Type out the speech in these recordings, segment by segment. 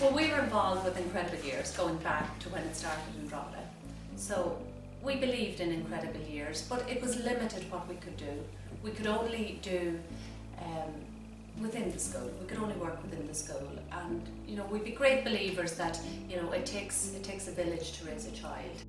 Well, we were involved with Incredible Years going back to when it started in Drogheda. So we believed in Incredible Years, but it was limited what we could do. We could only do within the school. We could only work within the school, and we'd be great believers that it takes a village to raise a child.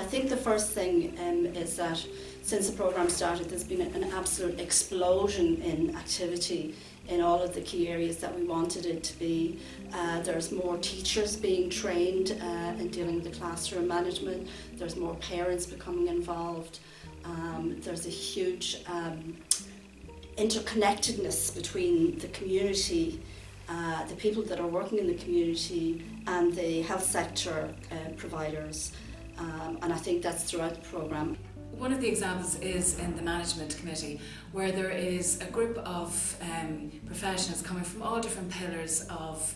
I think the first thing is that since the programme started, there's been an absolute explosion in activity in all of the key areas that we wanted it to be. There's more teachers being trained in dealing with the classroom management. There's more parents becoming involved. There's a huge interconnectedness between the community, the people that are working in the community, and the health sector providers. And I think that's throughout the programme. One of the examples is in the management committee, where there is a group of professionals coming from all different pillars of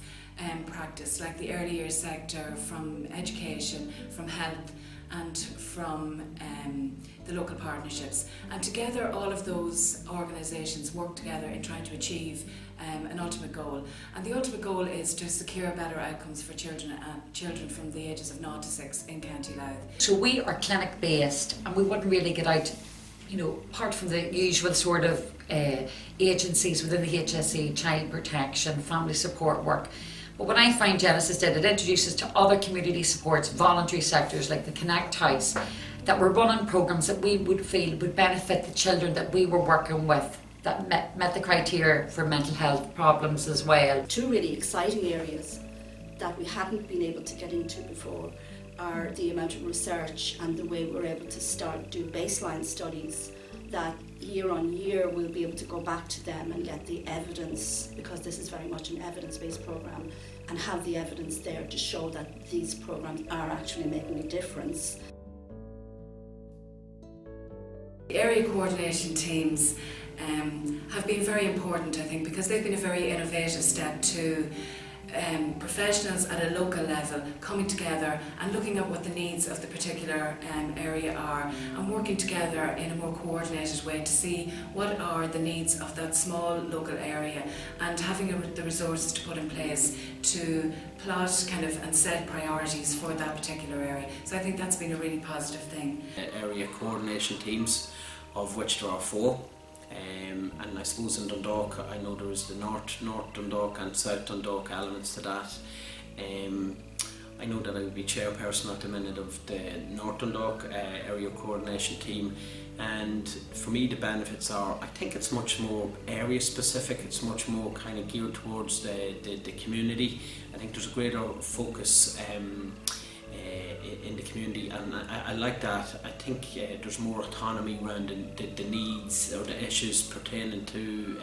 practice, like the early years sector, from education, from health, and from the local partnerships. And together all of those organisations work together in trying to achieve an ultimate goal. And the ultimate goal is to secure better outcomes for children from the ages of 0 to 6 in County Louth. So we are clinic based, and we wouldn't really get out, apart from the usual sort of agencies within the HSE, child protection, family support work. But what I find Genesis did, it introduces to other community supports, voluntary sectors like the Connect House, that were running programmes that we would feel would benefit the children that we were working with, that met the criteria for mental health problems as well. Two really exciting areas that we hadn't been able to get into before are the amount of research and the way we're able to do baseline studies that year on year we'll be able to go back to them and get the evidence, because this is very much an evidence-based programme, and have the evidence there to show that these programmes are actually making a difference. The area coordination teams have been very important, I think, because they've been a very innovative step to professionals at a local level coming together and looking at what the needs of the particular area are, and working together in a more coordinated way to see what are the needs of that small local area, and having the resources to put in place to plot and set priorities for that particular area. So I think that's been a really positive thing. Area coordination teams, of which there are 4. And I suppose in Dundalk, I know there is the North Dundalk and South Dundalk elements to that. I know that I would be chairperson at the minute of the North Dundalk area coordination team, and for me the benefits are, I think it's much more area specific, it's much more kind of geared towards the community. I think there's a greater focus in the community, and I like that. I think there's more autonomy around the needs or the issues pertaining to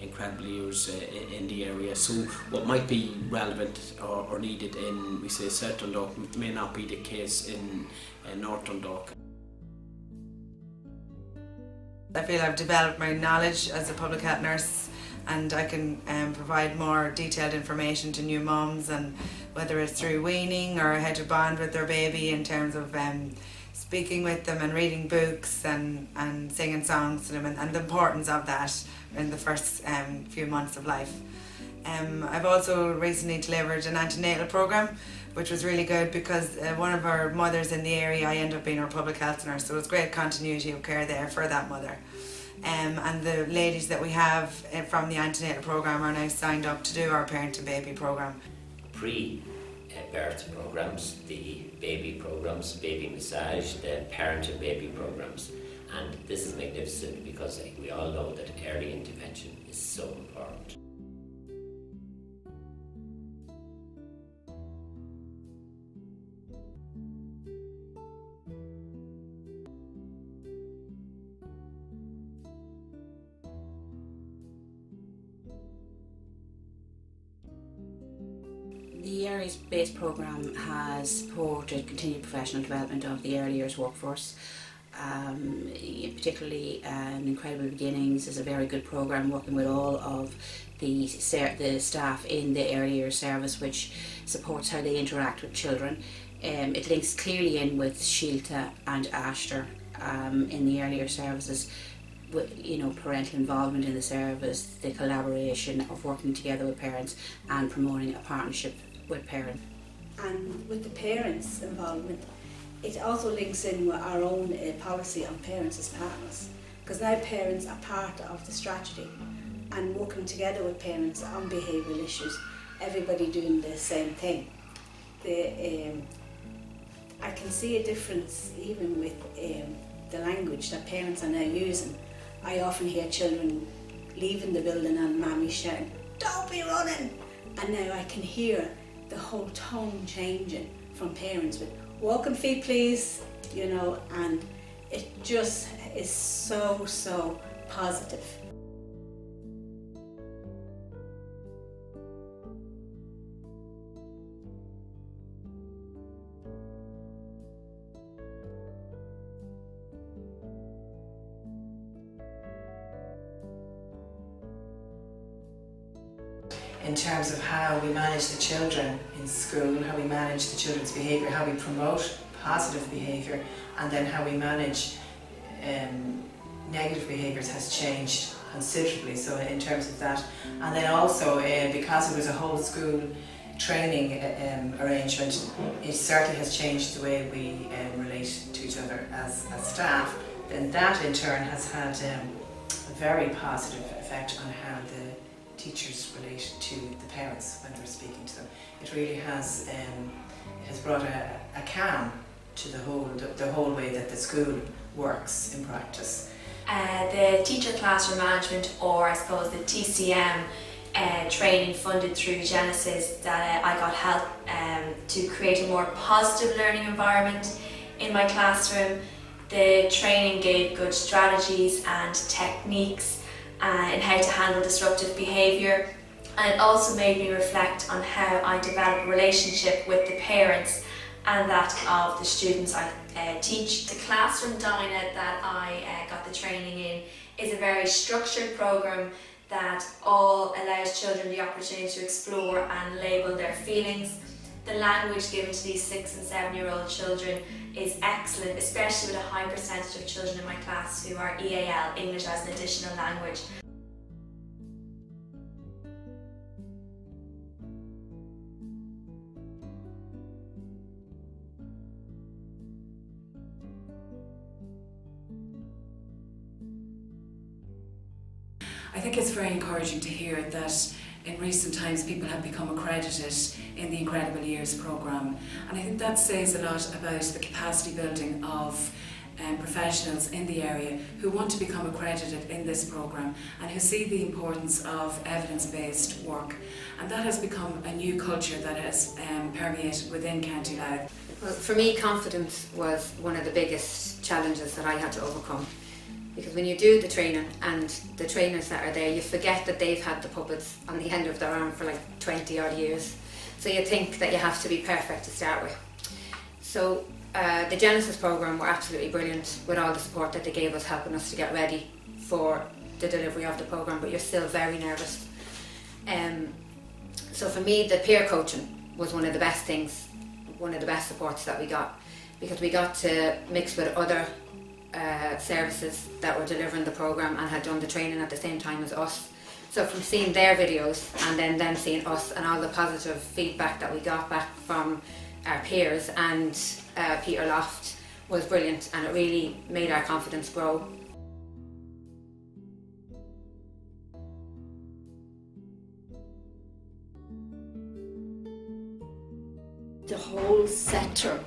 Incredible Years in the area. So what might be relevant or needed in, we say, South Dundalk may not be the case in North Dundalk. I feel I've developed my knowledge as a public health nurse, and I can provide more detailed information to new mums, and whether it's through weaning or how to bond with their baby in terms of speaking with them and reading books and singing songs to them, and the importance of that in the first few months of life. I've also recently delivered an antenatal programme, which was really good because one of our mothers in the area, I ended up being her public health nurse, so it was great continuity of care there for that mother. And the ladies that we have from the antenatal programme are now signed up to do our parent and baby programme. Pre-birth programmes, the baby programmes, baby massage, the parent and baby programmes. And this is magnificent because we all know that early intervention is so important. The Areas-based programme has supported continued professional development of the early years workforce, particularly Incredible Beginnings is a very good programme working with all of the staff in the early year service, which supports how they interact with children. It links clearly in with Síolta and Ashtar in the earlier services, with, parental involvement in the service, the collaboration of working together with parents and promoting a partnership with parents. And with the parents' involvement, it also links in with our own policy on parents as partners, because now parents are part of the strategy and working together with parents on behavioural issues, everybody doing the same thing. I can see a difference even with the language that parents are now using. I often hear children leaving the building and mommy shouting, "Don't be running!" And now I can hear the whole tone changing from parents with "walking feet please," and it just is so positive. In terms of how we manage the children in school, how we manage the children's behaviour, how we promote positive behaviour, and then how we manage negative behaviours has changed considerably, so in terms of that. And then also, because it was a whole school training arrangement, it certainly has changed the way we relate to each other as staff. Then that in turn has had a very positive effect on how the teachers relate to the parents when they're speaking to them. It really has brought a calm to the whole way that the school works in practice. The teacher classroom management, or I suppose the TCM training funded through Genesis, that I got help to create a more positive learning environment in my classroom. The training gave good strategies and techniques in how to handle disruptive behaviour, and it also made me reflect on how I develop a relationship with the parents and that of the students I teach. The classroom Dyna that I got the training in is a very structured programme that all allows children the opportunity to explore and label their feelings. The language given to these 6 and 7-year-old children is excellent, especially with a high percentage of children in my class who are EAL, English as an additional language. I think it's very encouraging to hear that in recent times people have become accredited in the Incredible Years programme, and I think that says a lot about the capacity building of professionals in the area who want to become accredited in this programme and who see the importance of evidence-based work, and that has become a new culture that has permeated within County Louth. Well, for me, confidence was one of the biggest challenges that I had to overcome. Because when you do the training and the trainers that are there, you forget that they've had the puppets on the end of their arm for like 20 odd years. So you think that you have to be perfect to start with. So the Genesis programme were absolutely brilliant with all the support that they gave us, helping us to get ready for the delivery of the programme, but you're still very nervous. So for me, the peer coaching was one of the best things, one of the best supports that we got, because we got to mix with other services that were delivering the programme and had done the training at the same time as us. So from seeing their videos and then them seeing us and all the positive feedback that we got back from our peers and Peter Loft was brilliant, and it really made our confidence grow. The whole sector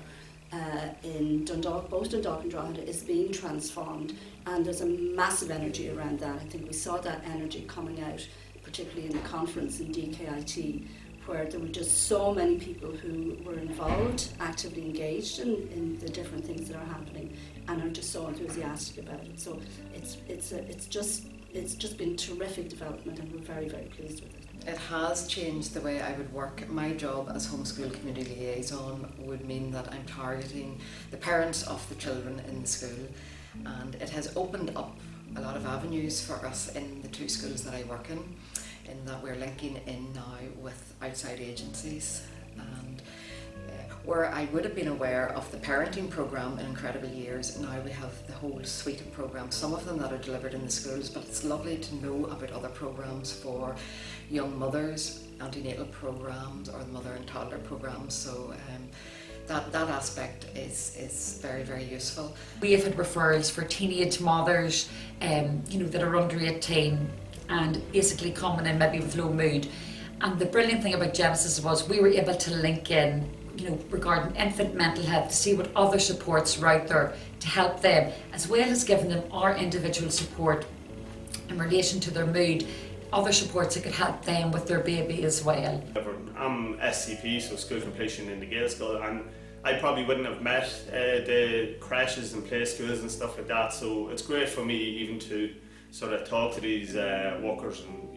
in Dundalk, both Dundalk and Drogheda, is being transformed, and there's a massive energy around that. I think we saw that energy coming out, particularly in the conference in DKIT, where there were just so many people who were involved, actively engaged in the different things that are happening, and are just so enthusiastic about it. So it's just been terrific development, and we're very, very pleased with it. It has changed the way I would work. My job as homeschool community liaison would mean that I'm targeting the parents of the children in the school. and it has opened up a lot of avenues for us in the 2 schools that I work in that we're linking in now with outside agencies, and where I would have been aware of the parenting programme in Incredible Years, now we have the whole suite of programmes, some of them that are delivered in the schools, but it's lovely to know about other programmes for young mothers, antenatal programmes or the mother and toddler programmes, so that aspect is very, very useful. We have had referrals for teenage mothers that are under 18 and basically coming in maybe with low mood, and the brilliant thing about Genesis was we were able to link in regarding infant mental health to see what other supports are out there to help them, as well as giving them our individual support in relation to their mood, other supports that could help them with their baby as well. I'm SCP, so School Completion in the Gaelscoil, and I probably wouldn't have met the crashes and play schools and stuff like that, so it's great for me even to sort of talk to these workers and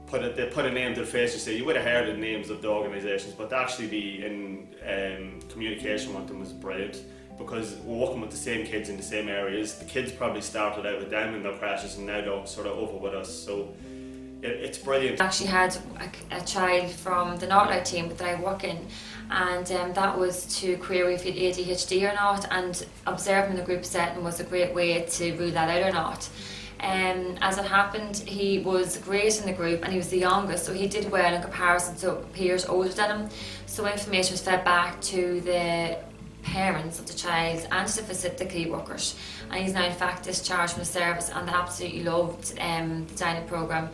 put a name to the face. You say you would have heard the names of the organisations, but to actually be in communication with them was brilliant, because we're working with the same kids in the same areas. The kids probably started out with them in their crashes and now they're sort of over with us, so it's brilliant. I actually had a child from the Northlight team that I work in, and that was to query if he had ADHD or not, and observing the group setting was a great way to rule that out or not. As it happened, he was great in the group and he was the youngest, so he did well in comparison to peers older than him. So information was fed back to the parents of the child and to the facility workers, and he's now in fact discharged from the service and they absolutely loved the dining programme.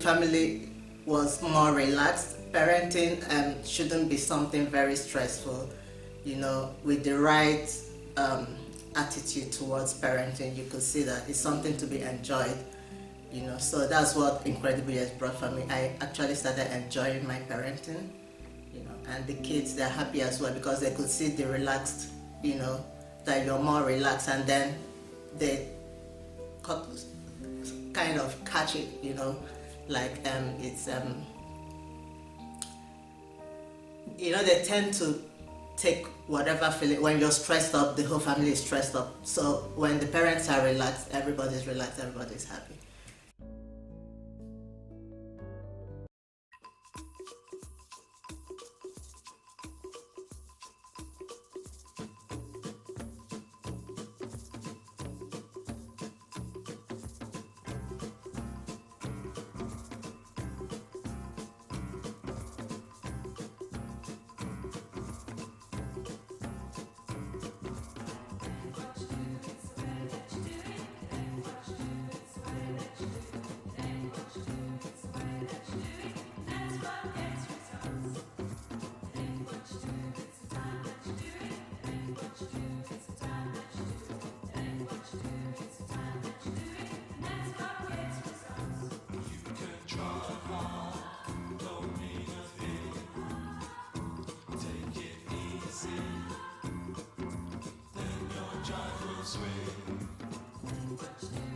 Family was more relaxed. Parenting shouldn't be something very stressful. With the right attitude towards parenting, you could see that it's something to be enjoyed. So that's what Incredible Years brought for me. I actually started enjoying my parenting, and the kids, they're happy as well because they could see the relaxed, that you're more relaxed, and then they kind of catch it, like it's they tend to take whatever feeling. When you're stressed up, the whole family is stressed up. So when the parents are relaxed, everybody's relaxed, everybody's happy. Swing.